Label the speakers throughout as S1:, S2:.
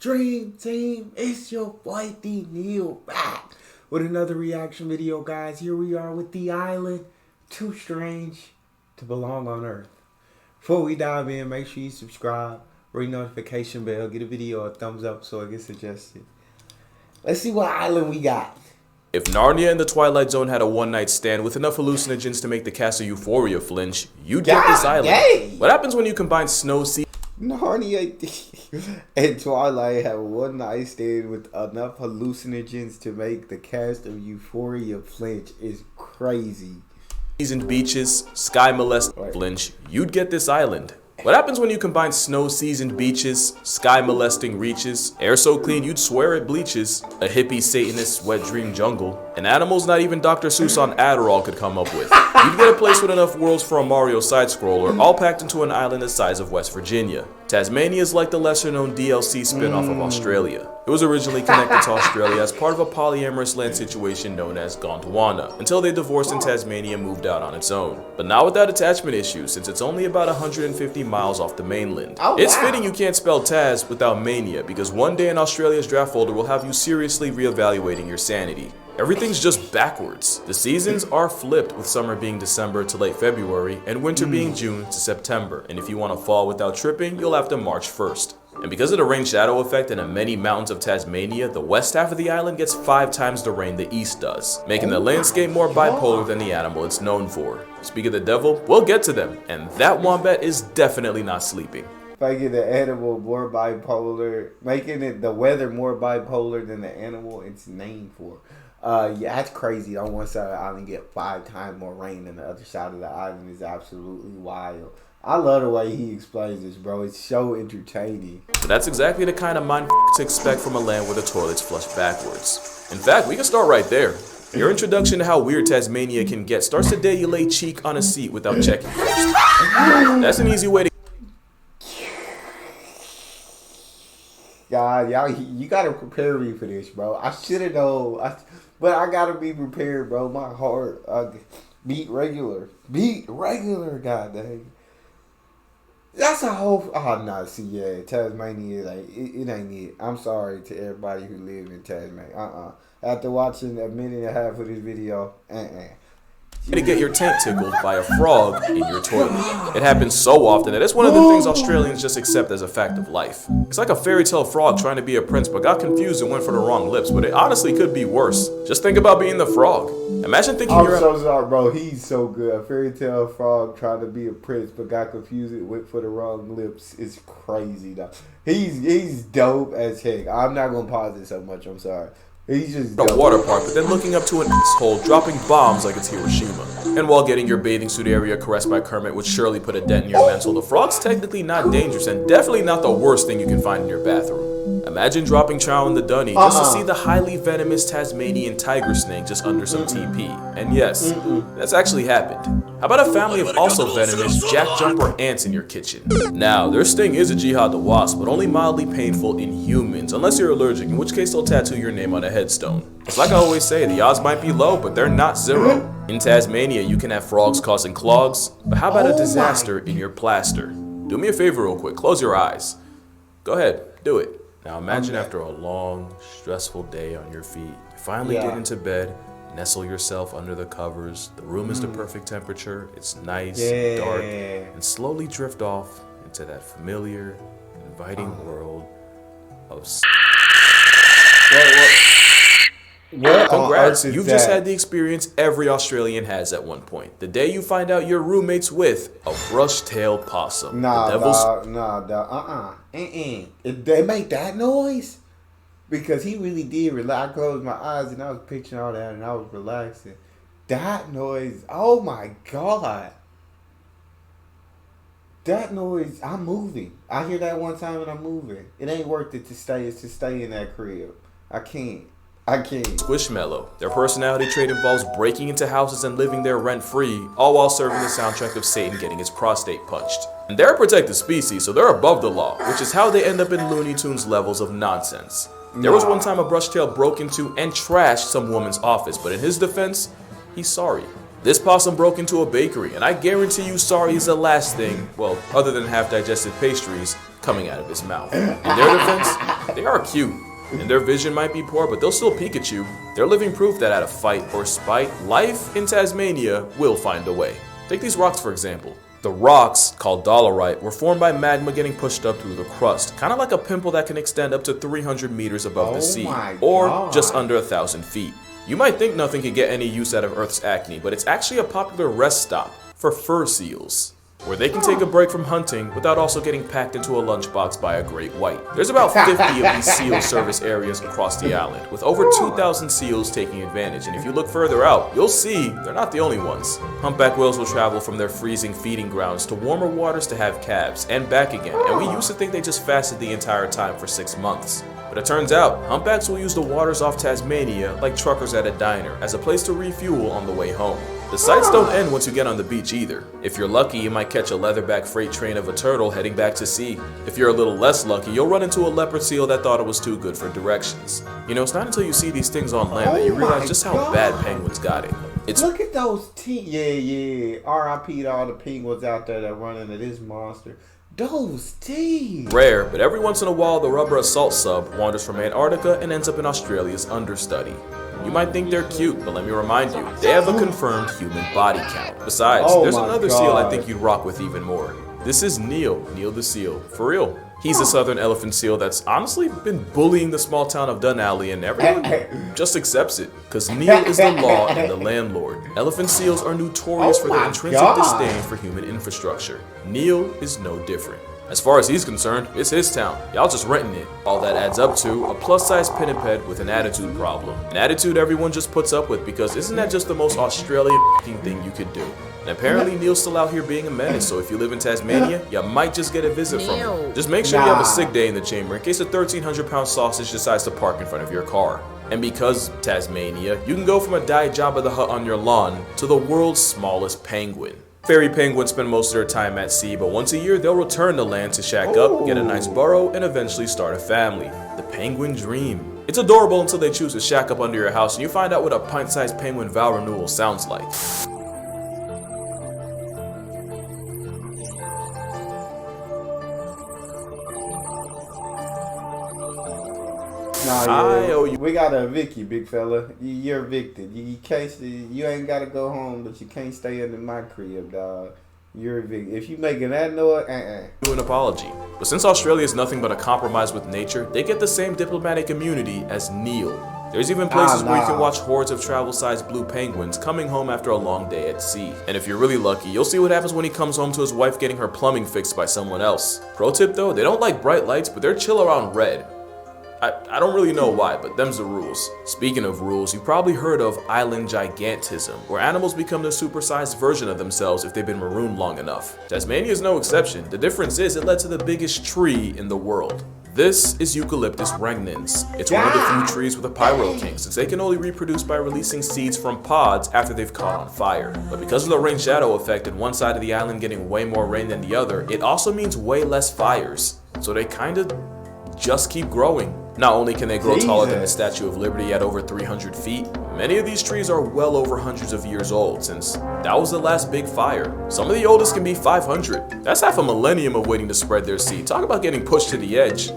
S1: Dream Team, it's your boy Neal back with another reaction video, guys. Here we are with the island too strange to belong on Earth. Before we dive in, make sure you subscribe, ring notification bell, get a video a thumbs up so it gets suggested. Let's see what island we got.
S2: If Narnia and the Twilight Zone had a one-night stand with enough hallucinogens to make the cast of Euphoria flinch, you'd get this island.
S1: Dang.
S2: What happens when you combine snow sea?
S1: Narnia and Twilight have one night stand with enough hallucinogens to make the cast of Euphoria flinch is crazy.
S2: Seasoned beaches, sky molest flinch, you'd get this island. What happens when you combine snow-seasoned beaches, sky-molesting reaches, air so clean you'd swear it bleaches, a hippie Satanist wet dream jungle, and animals not even Dr. Seuss on Adderall could come up with? You'd get a place with enough worlds for a Mario side-scroller, all packed into an island the size of West Virginia. Tasmania is like the lesser-known DLC spin-off of Australia. It was originally connected to Australia as part of a polyamorous land situation known as Gondwana, until they divorced and Tasmania moved out on its own. But not without attachment issues, since it's only about 150 miles off the mainland. It's fitting you can't spell Taz without mania, because one day in Australia's draft folder will have you seriously reevaluating your sanity. Everything's just backwards. The seasons are flipped, with summer being December to late February and winter being June to September. And if you want to fall without tripping, you'll have to March 1st. And because of the rain shadow effect in the many mountains of Tasmania, the west half of the island gets 5 times the rain the east does, making the landscape more bipolar than the animal it's known for. Speak of the devil, we'll get to them, and that wombat is definitely not sleeping.
S1: Making the animal more bipolar, making it the weather more bipolar than the animal it's named for. Yeah, that's crazy. On one side of the island, get 5 times more rain than the other side of the island is absolutely wild. I love the way he explains this, bro. It's so entertaining.
S2: So that's exactly the kind of mind to expect from a land where the toilets flush backwards. In fact, we can start right there. Your introduction to how weird Tasmania can get starts the day you lay cheek on a seat without checking first. That's an easy way to...
S1: God, y'all, you gotta prepare me for this, bro. I should have known, but I gotta be prepared, bro. My heart beat regular, God dang. That's a whole. Oh no, see, yeah, Tasmania, like it ain't it. I'm sorry to everybody who live in Tasmania. After watching a minute and a half of this video,
S2: to get your tank tickled by a frog in your toilet. It happens so often that it's one of the things Australians just accept as a fact of life. It's like a fairy tale frog trying to be a prince but got confused and went for the wrong lips, but it honestly could be worse. Just think about being the frog. Imagine thinking
S1: I'm so sorry, bro. He's so good. A fairy tale frog trying to be a prince but got confused and went for the wrong lips. It's crazy, though. He's dope as heck. I'm not gonna pause it so much. I'm sorry. He's just
S2: a water park, but then looking up to an hole, dropping bombs like it's Hiroshima. And while getting your bathing suit area caressed by Kermit would surely put a dent in your mental, the frog's technically not dangerous and definitely not the worst thing you can find in your bathroom. Imagine dropping trow in the dunny just to see the highly venomous Tasmanian tiger snake just under some TP. And yes, that's actually happened. How about a family of also venomous jack jumper ants in your kitchen? Now, their sting is a jihad the wasp, but only mildly painful in humans, unless you're allergic, in which case they'll tattoo your name on a headstone. It's like I always say, the odds might be low, but they're not zero. In Tasmania, you can have frogs causing clogs, but how about a disaster in your plaster? Do me a favor real quick, close your eyes. Go ahead, do it. Now imagine after a long, stressful day on your feet, you finally get into bed, nestle yourself under the covers, the room is the perfect temperature, it's nice, dark, and slowly drift off into that familiar, inviting world of... Congrats, you just had the experience every Australian has at one point. The day you find out you're roommates with a brush-tailed possum.
S1: They make that noise? Because he really did relax. I closed my eyes and I was picturing all that and I was relaxing. That noise, oh my God. That noise, I'm moving. I hear that one time and I'm moving. It ain't worth it to stay in that crib. I can't.
S2: Squishmallow. Their personality trait involves breaking into houses and living there rent-free, all while serving the soundtrack of Satan getting his prostate punched. And they're a protected species, so they're above the law, which is how they end up in Looney Tunes levels of nonsense. There was one time a brushtail broke into and trashed some woman's office, but in his defense, he's sorry. This possum broke into a bakery, and I guarantee you sorry is the last thing, well, other than half-digested pastries, coming out of his mouth. In their defense, they are cute, and their vision might be poor, but they'll still peek at you. They're living proof that out of fight or spite, life in Tasmania will find a way. Take these rocks for example. The rocks, called dolerite, were formed by magma getting pushed up through the crust, kind of like a pimple that can extend up to 300 meters above the sea, or just under 1,000 feet. You might think nothing can get any use out of Earth's acne, but it's actually a popular rest stop for fur seals, where they can take a break from hunting without also getting packed into a lunchbox by a great white. There's about 50 of these seal service areas across the island, with over 2,000 seals taking advantage, and if you look further out, you'll see they're not the only ones. Humpback whales will travel from their freezing feeding grounds to warmer waters to have calves, and back again, and we used to think they just fasted the entire time for 6 months. But it turns out, humpbacks will use the waters off Tasmania like truckers at a diner as a place to refuel on the way home. The sights don't end once you get on the beach either. If you're lucky, you might catch a leatherback freight train of a turtle heading back to sea. If you're a little less lucky, you'll run into a leopard seal that thought it was too good for directions. You know, it's not until you see these things on land that you realize just how bad penguins got it.
S1: Look at those teeth. Yeah. R.I.P. to all the penguins out there that run into this monster. Those teeth.
S2: Rare, but every once in a while the rubber assault sub wanders from Antarctica and ends up in Australia's understudy. You might think they're cute, but let me remind you, they have a confirmed human body count. Besides, there's another seal I think you'd rock with even more. This is Neal the seal. For real. He's a southern elephant seal that's honestly been bullying the small town of Dunalley, and everyone just accepts it, because Neal is the law and the landlord. Elephant seals are notorious for their intrinsic disdain for human infrastructure. Neal is no different. As far as he's concerned, it's his town. Y'all just renting it. All that adds up to a plus-size pinniped with an attitude problem. An attitude everyone just puts up with, because isn't that just the most Australian thing you could do? And apparently Neal's still out here being a menace, so if you live in Tasmania, you might just get a visit from him. Just make sure you have a sick day in the chamber in case a 1,300-pound sausage decides to park in front of your car. And because Tasmania, you can go from a diet Jabba the Hutt on your lawn to the world's smallest penguin. Fairy penguins spend most of their time at sea, but once a year they'll return to land to shack up, get a nice burrow, and eventually start a family. The penguin dream. It's adorable until they choose to shack up under your house and you find out what a pint-sized penguin vow renewal sounds like.
S1: We gotta evict you, big fella. You're evicted. You ain't gotta go home, but you can't stay under my crib, dog. You're evicted. If you making that noise,
S2: Do an apology. But since Australia is nothing but a compromise with nature, they get the same diplomatic immunity as Neal. There's even places where you can watch hordes of travel-sized blue penguins coming home after a long day at sea. And if you're really lucky, you'll see what happens when he comes home to his wife getting her plumbing fixed by someone else. Pro tip though, they don't like bright lights, but they're chill around red. I don't really know why, but them's the rules. Speaking of rules, you've probably heard of island gigantism, where animals become the supersized version of themselves if they've been marooned long enough. Tasmania is no exception. The difference is it led to the biggest tree in the world. This is Eucalyptus regnans. It's one of the few trees with a pyroking, since they can only reproduce by releasing seeds from pods after they've caught on fire. But because of the rain shadow effect and one side of the island getting way more rain than the other, it also means way less fires. So they kinda just keep growing. Not only can they grow taller than the Statue of Liberty at over 300 feet, many of these trees are well over hundreds of years old since that was the last big fire. Some of the oldest can be 500. That's half a millennium of waiting to spread their seed. Talk about getting pushed to the edge.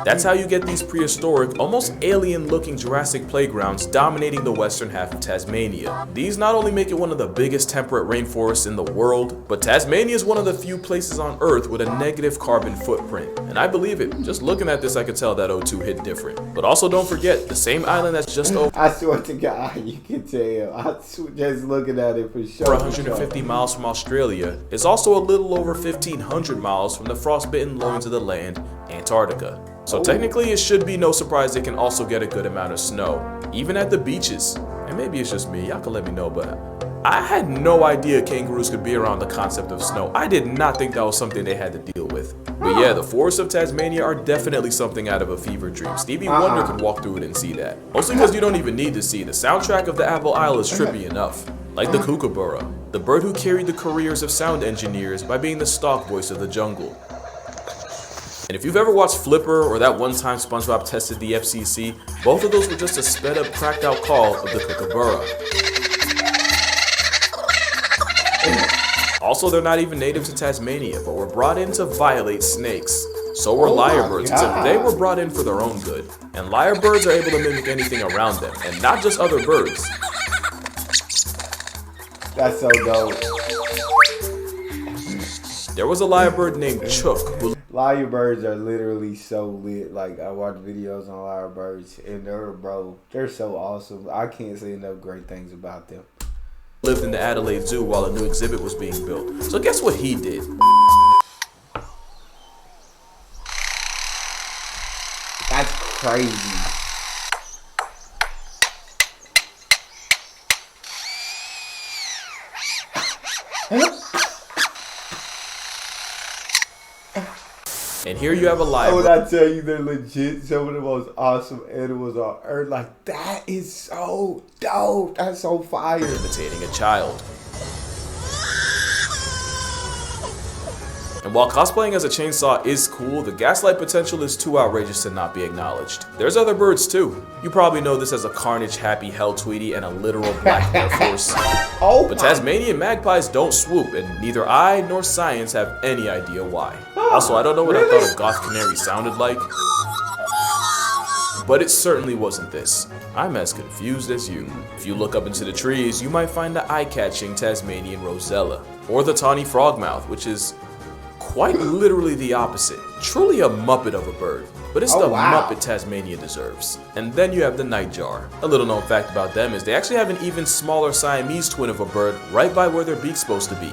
S2: That's how you get these prehistoric, almost alien-looking Jurassic playgrounds dominating the western half of Tasmania. These not only make it one of the biggest temperate rainforests in the world, but Tasmania is one of the few places on Earth with a negative carbon footprint. And I believe it. Just looking at this, I could tell that O2 hit different. But also don't forget, the same island that's just over
S1: I swear to God, you can tell. Just looking at it for sure.
S2: 150 miles from Australia is also a little over 1,500 miles from the frostbitten loins of the land, Antarctica. So technically it should be no surprise they can also get a good amount of snow, even at the beaches. And maybe it's just me, y'all can let me know, but I had no idea kangaroos could be around the concept of snow. I did not think that was something they had to deal with. But yeah, the forests of Tasmania are definitely something out of a fever dream. Stevie Wonder could walk through it and see that. Mostly because you don't even need to see. The soundtrack of the Apple Isle is trippy enough. Like the kookaburra, the bird who carried the careers of sound engineers by being the stock voice of the jungle. And if you've ever watched Flipper or that one time SpongeBob tested the FCC, both of those were just a sped up, cracked out call of the kookaburra. Also, they're not even native to Tasmania, but were brought in to violate snakes. So were lyrebirds, except they were brought in for their own good. And lyrebirds are able to mimic anything around them, and not just other birds.
S1: That's so dope.
S2: There was a lyrebird named Chook who
S1: Lyrebirds are literally so lit. Like, I watch videos on lyrebirds, and they're so awesome. I can't say enough great things about them.
S2: lived in the Adelaide Zoo while a new exhibit was being built. So guess what he did?
S1: That's crazy.
S2: And here you have a lyrebird.
S1: When I tell you they're legit some of the most awesome animals on earth, like, that is so dope. That's so fire.
S2: Imitating a child. And while cosplaying as a chainsaw is cool, the gaslight potential is too outrageous to not be acknowledged. There's other birds too. You probably know this as a carnage happy hell tweety and a literal black Air Force. But Tasmanian magpies don't swoop, and neither I nor science have any idea why. Also, I don't know what I thought a goth canary sounded like, but it certainly wasn't this. I'm as confused as you. If you look up into the trees, you might find the eye-catching Tasmanian rosella, or the tawny frogmouth, which is quite literally the opposite. Truly a muppet of a bird, but it's the muppet Tasmania deserves. And then you have the nightjar. A little known fact about them is they actually have an even smaller Siamese twin of a bird right by where their beak's supposed to be.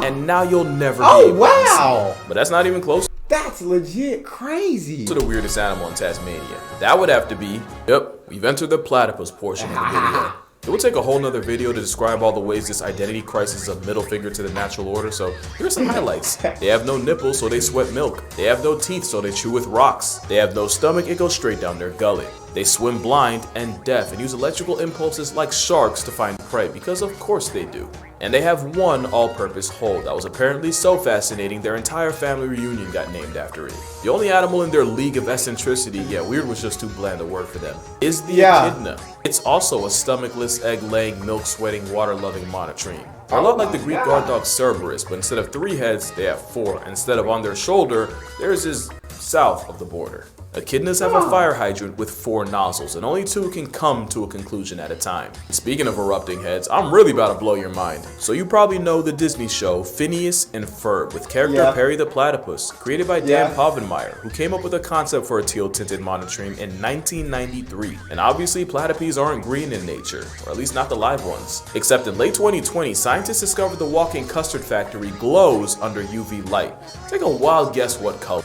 S2: And now you'll never be able to see. But that's not even close.
S1: That's legit crazy.
S2: To the weirdest animal in Tasmania. That would have to be, yep, we've entered the platypus portion of the video. It would take a whole nother video to describe all the ways this identity crisis is a middle finger to the natural order, so here's some highlights. They have no nipples, so they sweat milk. They have no teeth, so they chew with rocks. They have no stomach, it goes straight down their gullet. They swim blind and deaf and use electrical impulses like sharks to find prey, because of course they do. And they have one all-purpose hole that was apparently so fascinating their entire family reunion got named after it. The only animal in their league of eccentricity, yeah, weird was just too bland a word for them, is the echidna. It's also a stomachless, egg-laying, milk-sweating, water-loving monotreme. They're a lot like the Greek guard dog Cerberus, but instead of 3 heads, they have 4. Instead of on their shoulder, theirs is south of the border. Echidnas have a fire hydrant with 4 nozzles, and only 2 can come to a conclusion at a time. Speaking of erupting heads, I'm really about to blow your mind. So you probably know the Disney show Phineas and Ferb with character Perry the Platypus, created by Dan Povenmire, who came up with a concept for a teal-tinted monotreme in 1993. And obviously platypes aren't green in nature, or at least not the live ones. Except in late 2020, scientists discovered the walking custard factory glows under UV light. Take a wild guess what color.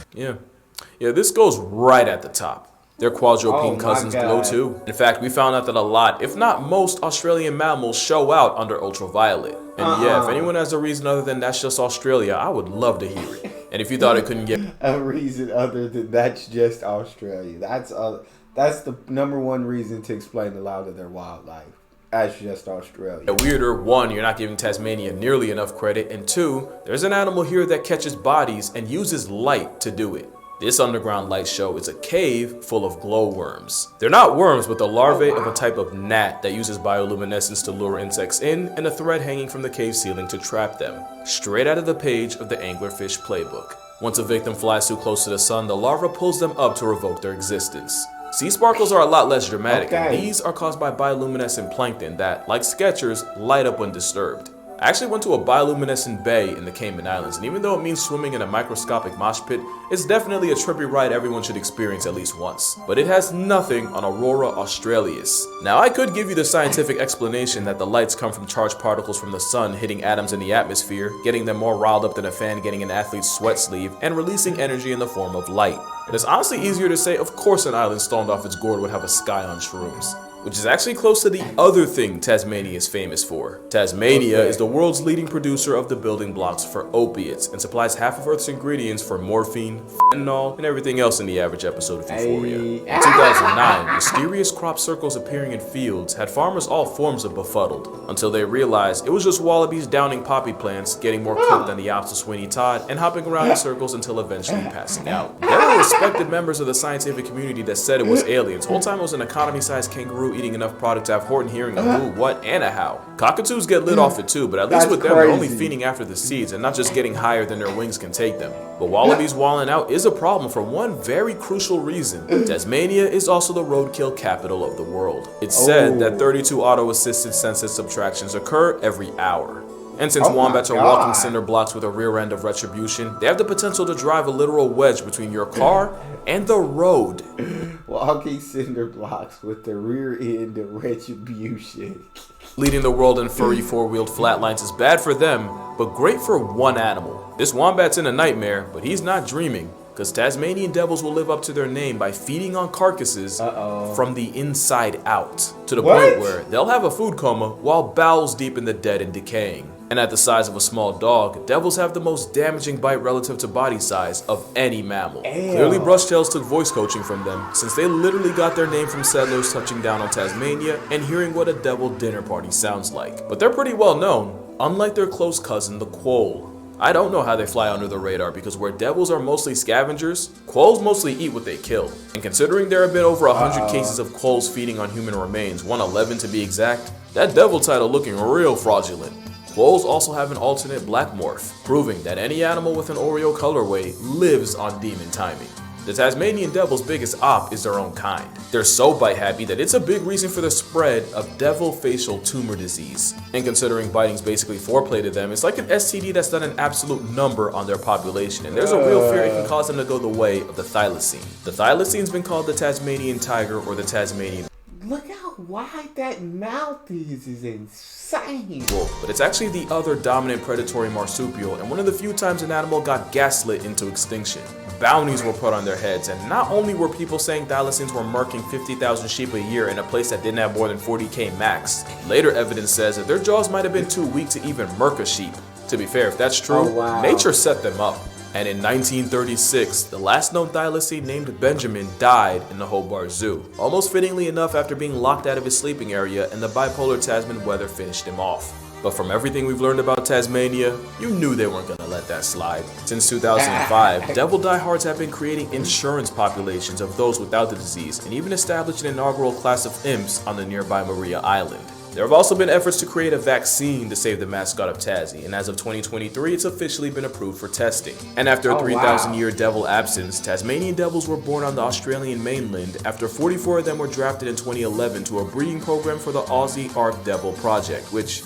S2: Yeah, this goes right at the top. Their quadrupede cousins glow too. In fact, we found out that a lot, if not most, Australian mammals show out under ultraviolet. And yeah, if anyone has a reason other than that's just Australia, I would love to hear it. And if you thought it couldn't get
S1: a reason other than that's just Australia, that's the #1 reason to explain a lot of their wildlife. That's just Australia.
S2: Weirder, 1, you're not giving Tasmania nearly enough credit, and 2, there's an animal here that catches bodies and uses light to do it. This underground light show is a cave full of glowworms. They're not worms, but the larvae of a type of gnat that uses bioluminescence to lure insects in, and a thread hanging from the cave ceiling to trap them. Straight out of the page of the anglerfish playbook. Once a victim flies too close to the sun, the larva pulls them up to revoke their existence. Sea sparkles are a lot less dramatic, and these are caused by bioluminescent plankton that, like Skechers, light up when disturbed. I actually went to a bioluminescent bay in the Cayman Islands, and even though it means swimming in a microscopic mosh pit, it's definitely a trippy ride everyone should experience at least once. But it has nothing on Aurora Australis. Now, I could give you the scientific explanation that the lights come from charged particles from the sun hitting atoms in the atmosphere, getting them more riled up than a fan getting an athlete's sweat sleeve, and releasing energy in the form of light. It is honestly easier to say, of course an island stormed off its gourd would have a sky on shrooms. Which is actually close to the other thing Tasmania is famous for. Tasmania is the world's leading producer of the building blocks for opiates and supplies half of Earth's ingredients for morphine, fentanyl, and everything else in the average episode of Euphoria. In 2009, mysterious crop circles appearing in fields had farmers all forms of befuddled, until they realized it was just wallabies downing poppy plants, getting more cooked than the ops of Sweeney Todd, and hopping around in circles until eventually passing out. There were respected members of the scientific community that said it was aliens. Whole time it was an economy-sized kangaroo cockatoo eating enough product to have Horton hearing a who, what, and a how. Cockatoos get lit off it too, but at least with them, they're only feeding after the seeds and not just getting higher than their wings can take them. But wallabies walling out is a problem for one very crucial reason. Tasmania is also the roadkill capital of the world. It's said that 32 auto-assisted census subtractions occur every hour. And since wombats are walking cinder blocks with a rear end of retribution, they have the potential to drive a literal wedge between your car and the road.
S1: Walking cinder blocks with the rear end of retribution.
S2: Leading the world in furry four-wheeled flatlines is bad for them, but great for one animal. This wombat's in a nightmare, but he's not dreaming, because Tasmanian devils will live up to their name by feeding on carcasses from the inside out, to the point where they'll have a food coma while bowels deep in the dead and decaying. And at the size of a small dog, devils have the most damaging bite relative to body size of any mammal. Clearly Brushtails took voice coaching from them, since they literally got their name from settlers touching down on Tasmania and hearing what a devil dinner party sounds like. But they're pretty well known, unlike their close cousin the quoll. I don't know how they fly under the radar, because where devils are mostly scavengers, quolls mostly eat what they kill. And considering there have been over 100 cases of quolls feeding on human remains, 111 to be exact, that devil title looking real fraudulent. Quolls also have an alternate black morph, proving that any animal with an Oreo colorway lives on demon timing. The Tasmanian devil's biggest op is their own kind. They're so bite happy that it's a big reason for the spread of devil facial tumor disease. And considering biting's basically foreplay to them, it's like an STD that's done an absolute number on their population, and there's a real fear it can cause them to go the way of the thylacine. The thylacine's been called the Tasmanian tiger or the Tasmanian.
S1: Look how wide that mouth is insane.
S2: Wolf, but it's actually the other dominant predatory marsupial, and one of the few times an animal got gaslit into extinction. Bounties were put on their heads, and not only were people saying thylacines were murking 50,000 sheep a year in a place that didn't have more than 40k max, later evidence says that their jaws might have been too weak to even murk a sheep. To be fair, if that's true, nature set them up. And in 1936, the last known thylacine named Benjamin died in the Hobart Zoo, almost fittingly enough after being locked out of his sleeping area and the bipolar Tasman weather finished him off. But from everything we've learned about Tasmania, you knew they weren't gonna let that slide. Since 2005, devil diehards have been creating insurance populations of those without the disease, and even established an inaugural class of imps on the nearby Maria Island. There have also been efforts to create a vaccine to save the mascot of Tassie, and as of 2023, it's officially been approved for testing. And after a 3,000-year devil absence, Tasmanian devils were born on the Australian mainland after 44 of them were drafted in 2011 to a breeding program for the Aussie Ark Devil Project, which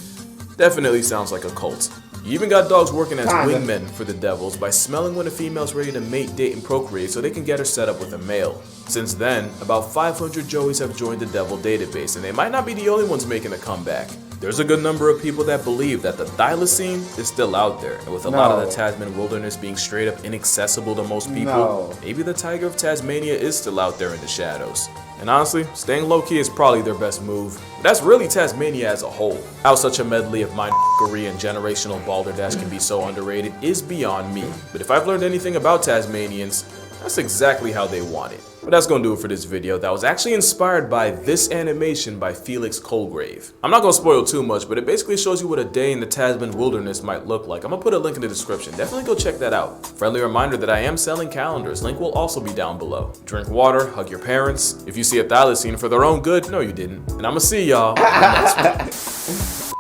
S2: definitely sounds like a cult. You even got dogs working as wingmen for the devils by smelling when a female's ready to mate, date, and procreate so they can get her set up with a male. Since then, about 500 joeys have joined the devil database, and they might not be the only ones making a comeback. There's a good number of people that believe that the thylacine is still out there, and with a lot of the Tasman wilderness being straight up inaccessible to most people, maybe the tiger of Tasmania is still out there in the shadows. And honestly, staying low-key is probably their best move. But that's really Tasmania as a whole. How such a medley of mind-f***ery and generational balderdash can be so underrated is beyond me. But if I've learned anything about Tasmanians, that's exactly how they want it. But that's gonna do it for this video that was actually inspired by this animation by Felix Colgrave. I'm not gonna spoil too much, but it basically shows you what a day in the Tasman wilderness might look like. I'm gonna put a link in the description. Definitely go check that out. Friendly reminder that I am selling calendars. Link will also be down below. Drink water, hug your parents. If you see a thylacine for their own good, no you didn't. And I'ma see y'all in the next one.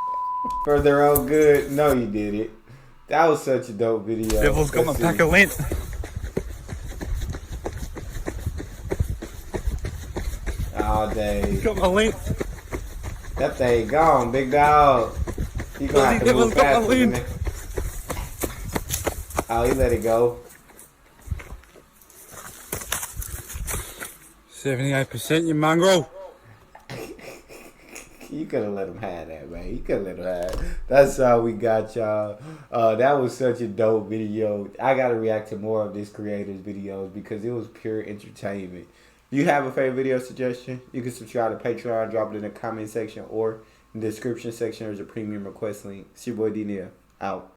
S1: For their own good, no you did it. That was such a dope video.
S3: Devil's got my pack of lint.
S1: All day.
S3: Got my lint.
S1: That thing gone, big dog. You gonna have to move faster than that. Oh, he let it go.
S3: 78% your mongrel.
S1: You could have let him have that, man. You could have let him have it. That's all we got, y'all. That was such a dope video. I got to react to more of this creator's videos because it was pure entertainment. If you have a favorite video suggestion, you can subscribe to Patreon, drop it in the comment section, or in the description section there's a premium request link. It's your boy D Neal, out.